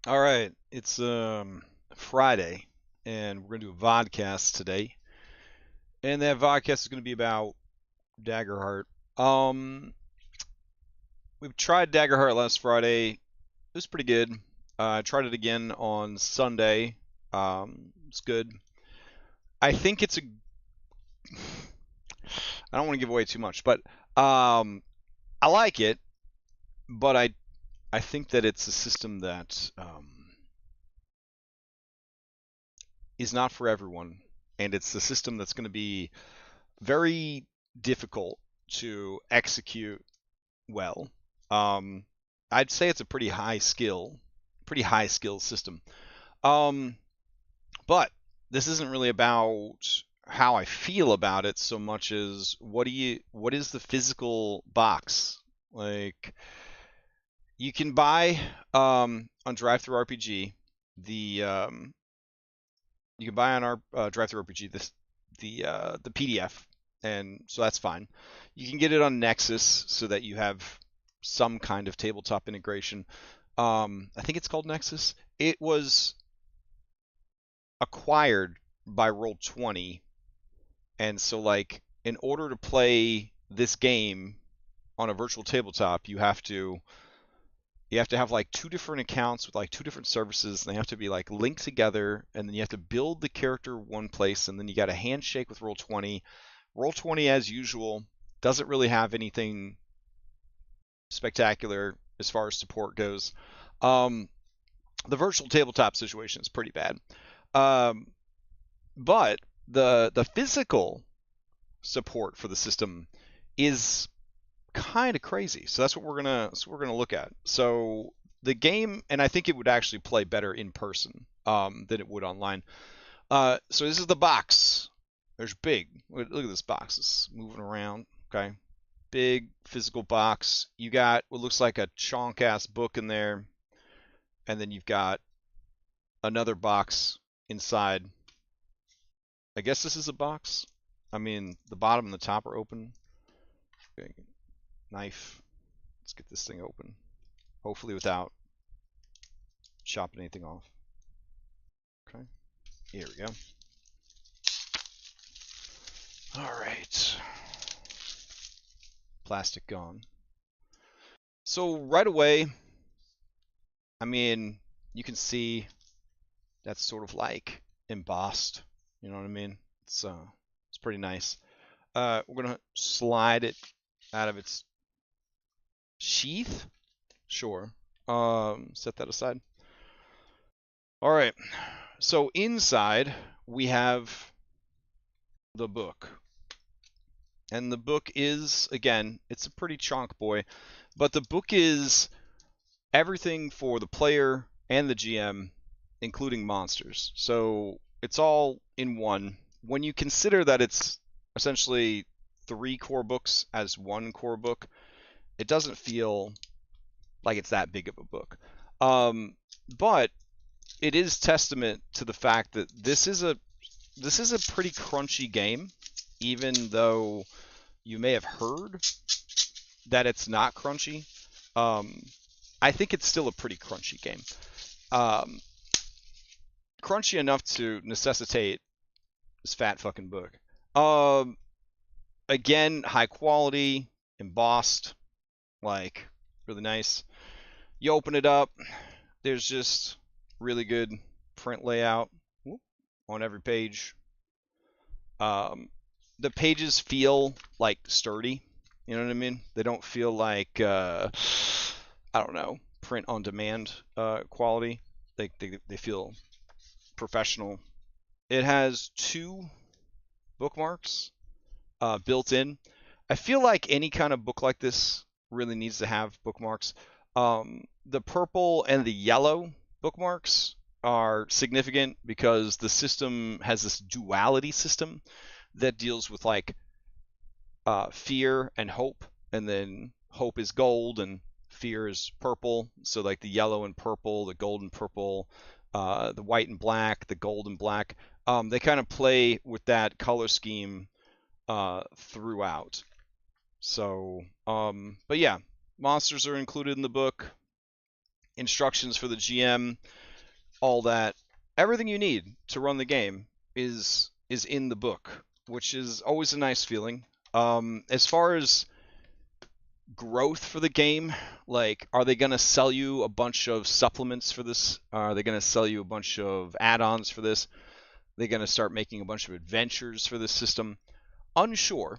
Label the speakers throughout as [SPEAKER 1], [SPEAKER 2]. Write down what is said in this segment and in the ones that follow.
[SPEAKER 1] All right, it's Friday, and we're gonna do a vodcast today, and that vodcast is gonna be about Daggerheart. Um, we've tried Daggerheart last Friday. It was pretty good. I tried it again on Sunday. It's good. I think it's a. I don't want to give away too much, but I like it, but I think that it's a system that is not for everyone, and it's a system that's going to be very difficult to execute well. Um, I'd say it's a pretty high skill system. Um, but this isn't really about how I feel about it so much as what is the physical box? Like you can buy on Drive Through RPG the you can buy on our Drive Through RPG the PDF, and so that's fine. You can get it on Nexus so that you have some kind of tabletop integration. I think it's called Nexus. It was acquired by Roll20, and so like in order to play this game on a virtual tabletop, you have to have like two different accounts with like two different services, and they have to be like linked together, and then you have to build the character one place, and then you got a handshake with Roll20. Roll20, as usual, doesn't really have anything spectacular as far as support goes. Um, the virtual tabletop situation is pretty bad, um, but the physical support for the system is kind of crazy. So that's what we're gonna look at. So the game, and I think it would actually play better in person than it would online. So this is the box. There's big. Look at this box. It's moving around. Okay, big physical box. You got what looks like a chonk ass book in there, and then you've got another box inside. I guess this is a box. I mean, the bottom and the top are open. Okay, knife. Let's get this thing open. Hopefully without chopping anything off. Okay, here we go. All right, plastic gone. So right away, I mean, you can see that's sort of like embossed. You know what I mean? It's pretty nice. We're gonna slide it out of its sheath. Sure. Set that aside. All right. So inside we have the book. And the book is, again, it's a pretty chonk boy, but the book is everything for the player and the GM, including monsters. So it's all in one. When you consider that it's essentially three core books as one core book, it doesn't feel like it's that big of a book. But it is testament to the fact that this is a pretty crunchy game, even though you may have heard that it's not crunchy. Um, I think it's still a pretty crunchy game. Um, Crunchy enough to necessitate this fat fucking book. Um, Again, high quality, embossed, like really nice. You open it up, there's just really good print layout on every page. Um, the pages feel like sturdy. You know what I mean? They don't feel like I don't know, print on demand quality. They feel professional. It has two bookmarks built in. I feel like any kind of book like this really needs to have bookmarks. The purple and the yellow bookmarks are significant because the system has this duality system that deals with like fear and hope, and then hope is gold and fear is purple. So like the yellow and purple, the gold and purple, the white and black, the gold and black. They kind of play with that color scheme throughout. So, but yeah, monsters are included in the book. instructions for the GM, all that. Everything you need to run the game is in the book, which is always a nice feeling. As far as growth for the game, like, are they going to sell you a bunch of supplements for this? Are they going to sell you a bunch of add-ons for this? Are they going to start making a bunch of adventures for this system? Unsure.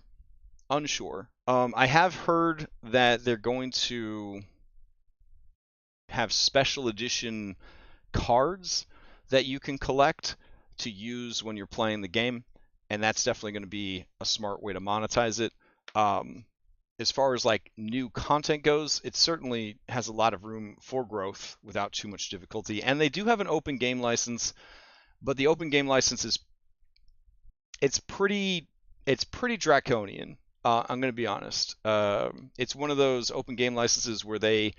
[SPEAKER 1] Unsure. I have heard that they're going to have special edition cards that you can collect to use when you're playing the game, and that's definitely going to be a smart way to monetize it. As far as like new content goes, it certainly has a lot of room for growth without too much difficulty. And they do have an open game license, but the open game license is it's pretty draconian. I'm going to be honest. It's one of those open game licenses where they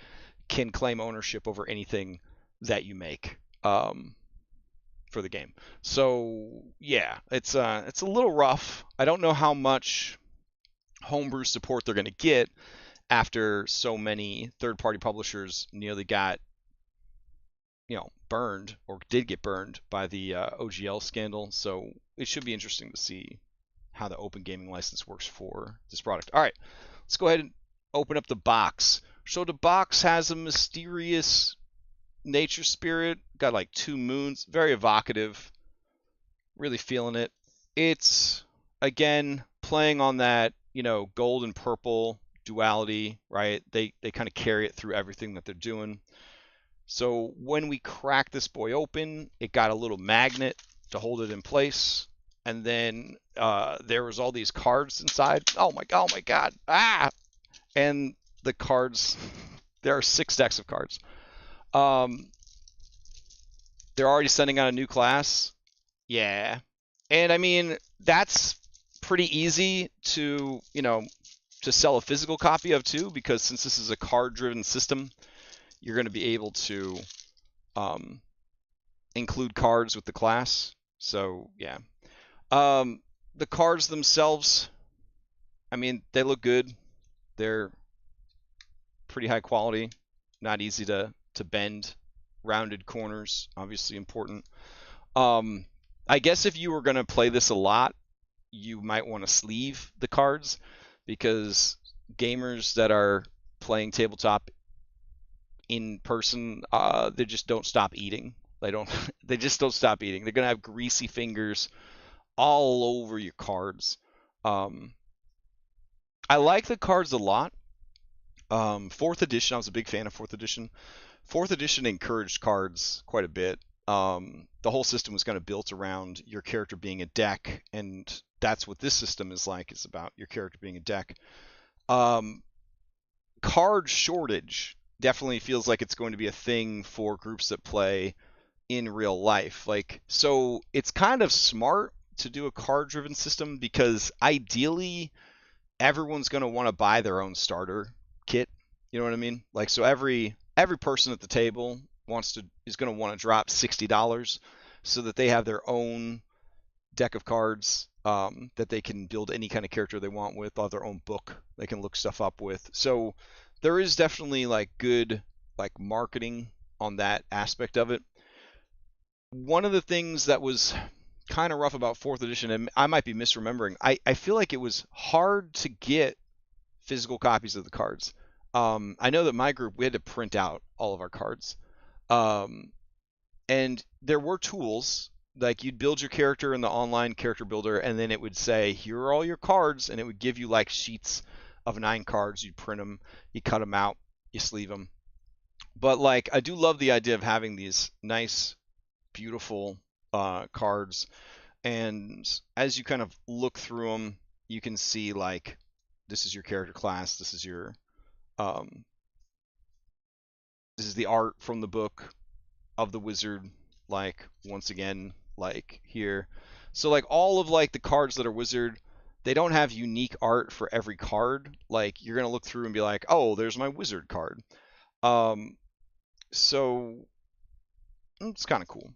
[SPEAKER 1] can claim ownership over anything that you make for the game. So yeah, it's a little rough. I don't know how much homebrew support they're going to get after so many third-party publishers nearly got, burned or did get burned by the OGL scandal. So it should be interesting to see how the open gaming license works for this product. All right, let's go ahead and open up the box. So the box has a mysterious nature spirit, got like 2 moons, very evocative, really feeling it. It's, again, playing on that, gold and purple duality, right? They kind of carry it through everything that they're doing. So when we crack this boy open, it got a little magnet to hold it in place. And then there was all these cards inside. Oh my god. Ah! And the cards, there are 6 decks of cards. They're already sending out a new class. Yeah. And I mean, that's pretty easy to, to sell a physical copy of too, because since this is a card-driven system, you're going to be able to include cards with the class. So, yeah. The cards themselves, I mean, they look good. They're pretty high quality, not easy to bend. Rounded corners, obviously important. I guess if you were going to play this a lot, you might want to sleeve the cards, because gamers that are playing tabletop in person, they just don't stop eating. They just don't stop eating. They're going to have greasy fingers all over your cards. I like the cards a lot. 4th edition, I was a big fan of 4th edition. 4th edition encouraged cards quite a bit. The whole system was kind of built around your character being a deck, and that's what this system is like. It's about your character being a deck. Card shortage definitely feels like it's going to be a thing for groups that play in real life. So it's kind of smart to do a card-driven system, because ideally everyone's going to want to buy their own starter kit. You know what I mean? So every person at the table is going to want to drop $60 so that they have their own deck of cards that they can build any kind of character they want with, or their own book they can look stuff up with. So there is definitely good marketing on that aspect of it. One of the things that was kind of rough about 4th edition, and I might be misremembering, I feel like it was hard to get physical copies of the cards. I know that my group, we had to print out all of our cards. And there were tools, like you'd build your character in the online character builder, and then it would say, here are all your cards, and it would give you sheets of 9 cards. You'd print them, you cut them out, you sleeve them. But I do love the idea of having these nice, beautiful cards, and as you kind of look through them, you can see this is your character class, this is your this is the art from the book of the wizard, once again, here. So all of the cards that are wizard, they don't have unique art for every card. You're gonna look through and be like, oh, there's my wizard card. So it's kind of cool.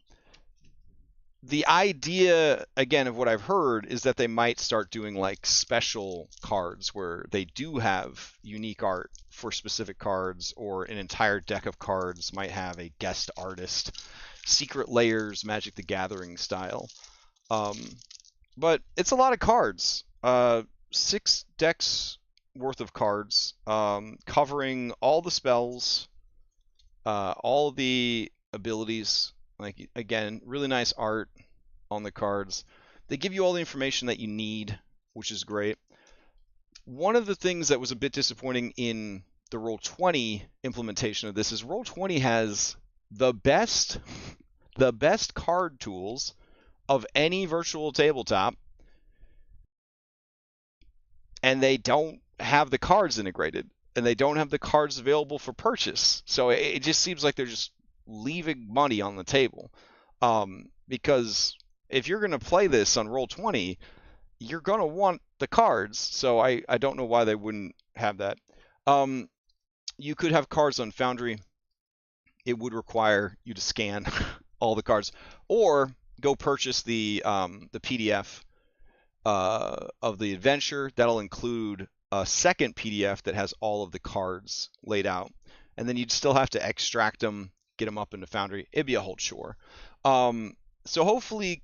[SPEAKER 1] the idea, again, of what I've heard is that they might start doing like special cards where they do have unique art for specific cards, or an entire deck of cards might have a guest artist, secret layers, Magic the Gathering style. Um, but it's a lot of cards. 6 decks worth of cards, covering all the spells, all the abilities. Like, again, really nice art on the cards. They give you all the information that you need, which is great. One of the things that was a bit disappointing in the Roll20 implementation of this is Roll20 has the best the best card tools of any virtual tabletop, and they don't have the cards integrated, and they don't have the cards available for purchase. So it just seems like they're just leaving money on the table. Because if you're going to play this on Roll20, you're going to want the cards. So I don't know why they wouldn't have that. You could have cards on Foundry. It would require you to scan all the cards, or go purchase the PDF of the adventure. That'll include a second PDF that has all of the cards laid out, and then you'd still have to extract them, get them up into Foundry. It'd be a whole chore. So hopefully,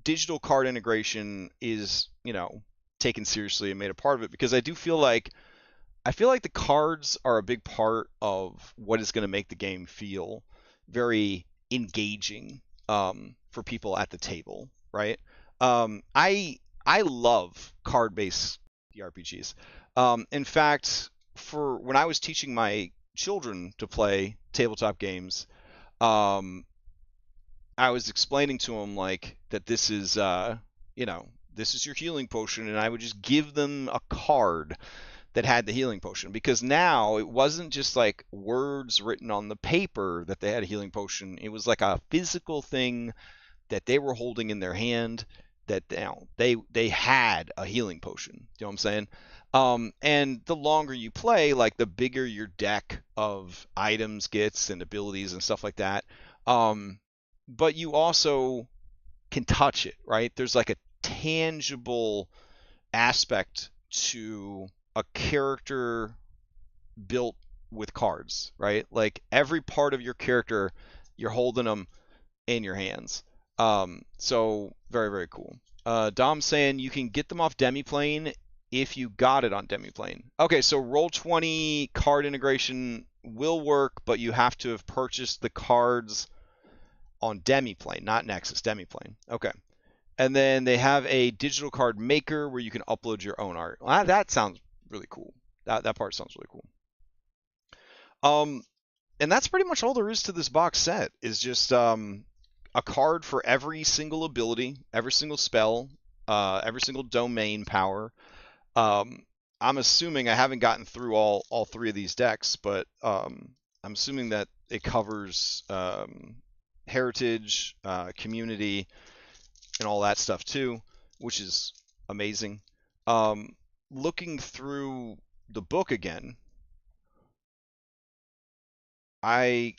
[SPEAKER 1] digital card integration is, taken seriously and made a part of it, because I feel like the cards are a big part of what is going to make the game feel very engaging, for people at the table, right? I love card-based TRPGs. In fact, for when I was teaching my children to play tabletop games, um, I was explaining to them like that this is your healing potion, and I would just give them a card that had the healing potion, because now it wasn't just like words written on the paper that they had a healing potion. It was like a physical thing that they were holding in their hand, that they had a healing potion. You know what I'm saying? And the longer you play, like the bigger your deck of items gets and abilities and stuff like that. But you also can touch it, right? There's like a tangible aspect to a character built with cards, right? Like every part of your character, you're holding them in your hands. So very, very cool. Dom saying you can get them off Demiplane if you got it on Demiplane. Okay, so Roll20 card integration will work, but you have to have purchased the cards on Demiplane, not Nexus, Demiplane. Okay. And then they have a digital card maker where you can upload your own art. Well, that sounds really cool. That part sounds really cool. And that's pretty much all there is to this box set. Is just a card for every single ability, every single spell, every single domain power. I'm assuming, I haven't gotten through all 3 of these decks, but I'm assuming that it covers heritage, community, and all that stuff too, which is amazing. Looking through the book again, I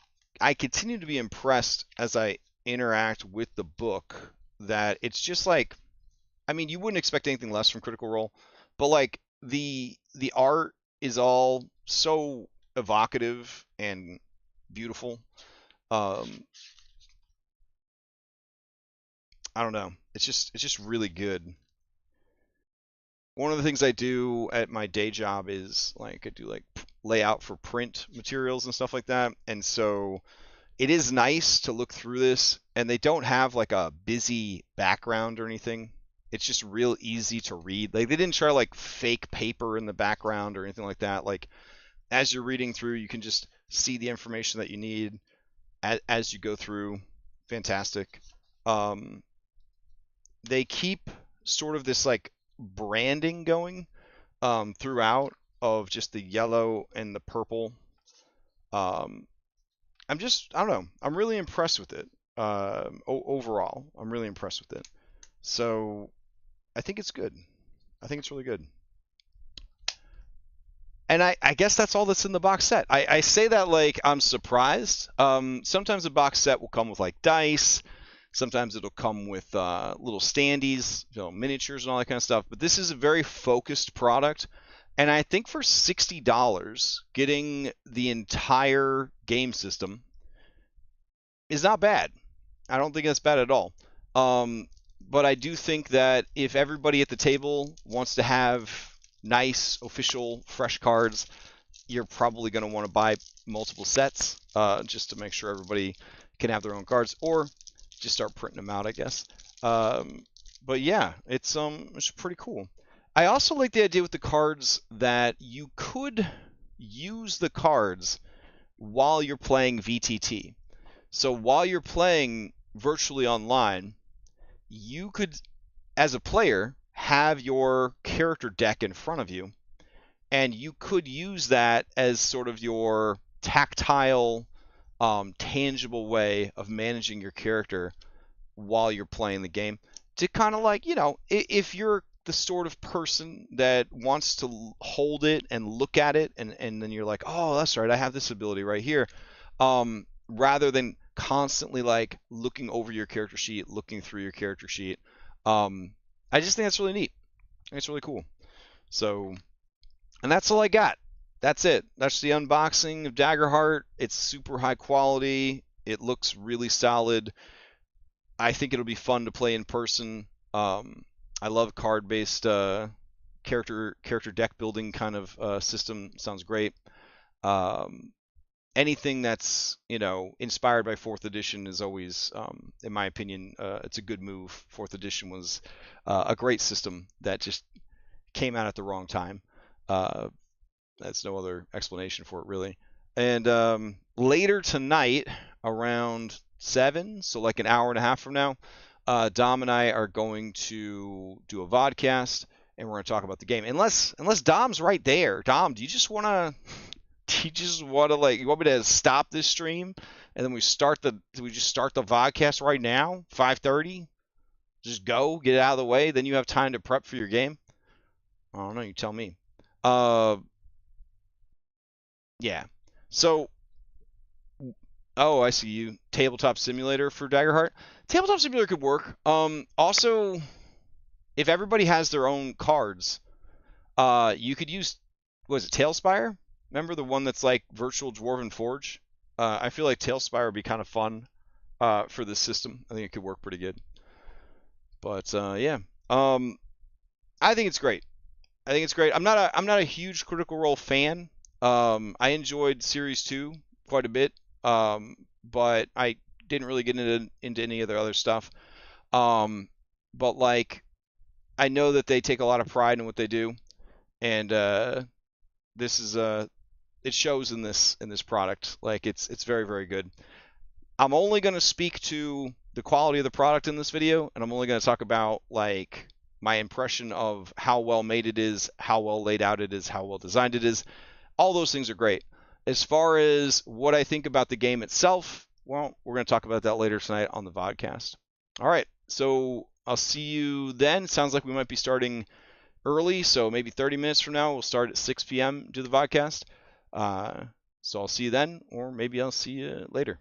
[SPEAKER 1] continue to be impressed as I interact with the book, that it's just like, I mean, you wouldn't expect anything less from Critical Role, but like the art is all so evocative and beautiful. Um, I don't know. It's just really good. One of the things I do at my day job is like I do like layout for print materials and stuff like that. And so it is nice to look through this, and they don't have like a busy background or anything. It's just real easy to read. Like they didn't try to like fake paper in the background or anything like that. Like as you're reading through, you can just see the information that you need as you go through. Fantastic. Um, they keep sort of this like branding going throughout, of just the yellow and the purple. Um, I don't know. I'm really impressed with it. Overall, I'm really impressed with it. So I think it's good. I think it's really good. And I guess that's all that's in the box set. I say that like I'm surprised. Sometimes a box set will come with like dice. Sometimes it'll come with little standees, miniatures and all that kind of stuff. But this is a very focused product. And I think for $60, getting the entire game system is not bad. I don't think that's bad at all. Um, but I do think that if everybody at the table wants to have nice, official, fresh cards, you're probably going to want to buy multiple sets just to make sure everybody can have their own cards, or just start printing them out, I guess. But yeah, it's pretty cool. I also like the idea with the cards that you could use the cards while you're playing VTT. So while you're playing virtually online, you could, as a player, have your character deck in front of you, and you could use that as sort of your tactile, tangible way of managing your character while you're playing the game. To kind of like, if you're the sort of person that wants to hold it and look at it, and then you're like, oh, that's right, I have this ability right here. Rather than constantly like looking over your character sheet, looking through your character sheet. I just think that's really neat. I think it's really cool. So, and that's all I got. That's it. That's the unboxing of Daggerheart. It's super high quality. It looks really solid. I think it'll be fun to play in person. I love card-based character deck building kind of system. Sounds great. Anything that's inspired by 4th edition is always, in my opinion, it's a good move. 4th edition was a great system that just came out at the wrong time. That's no other explanation for it, really. And later tonight, around 7, so like an hour and a half from now, Dom and I are going to do a vodcast, and we're going to talk about the game. Unless Dom's right there. Dom, do you just want to like, you want me to stop this stream and then we just start the vodcast right now, 5:30? Just go, get it out of the way, then you have time to prep for your game? I don't know, you tell me. Yeah. So, oh, I see you. Tabletop Simulator for Daggerheart. Tabletop Simulator could work. Also, if everybody has their own cards, you could use, was it Tailspire? Remember the one that's like Virtual Dwarven Forge? I feel like Tailspire would be kind of fun for this system. I think it could work pretty good. But yeah, I think it's great. I think it's great. I'm not a huge Critical Role fan. I enjoyed Series 2 quite a bit, but I didn't really get into any of their other stuff. But like, I know that they take a lot of pride in what they do, and this is it shows in this product. Like, it's very, very good. I'm only going to speak to the quality of the product in this video, and I'm only going to talk about like my impression of how well made it is, how well laid out it is, how well designed it is. All those things are great. As far as what I think about the game itself, well, we're going to talk about that later tonight on the vodcast. All right, so I'll see you then. Sounds like we might be starting early, so maybe 30 minutes from now we'll start at 6 p.m. do the vodcast. So I'll see you then, or maybe I'll see you later.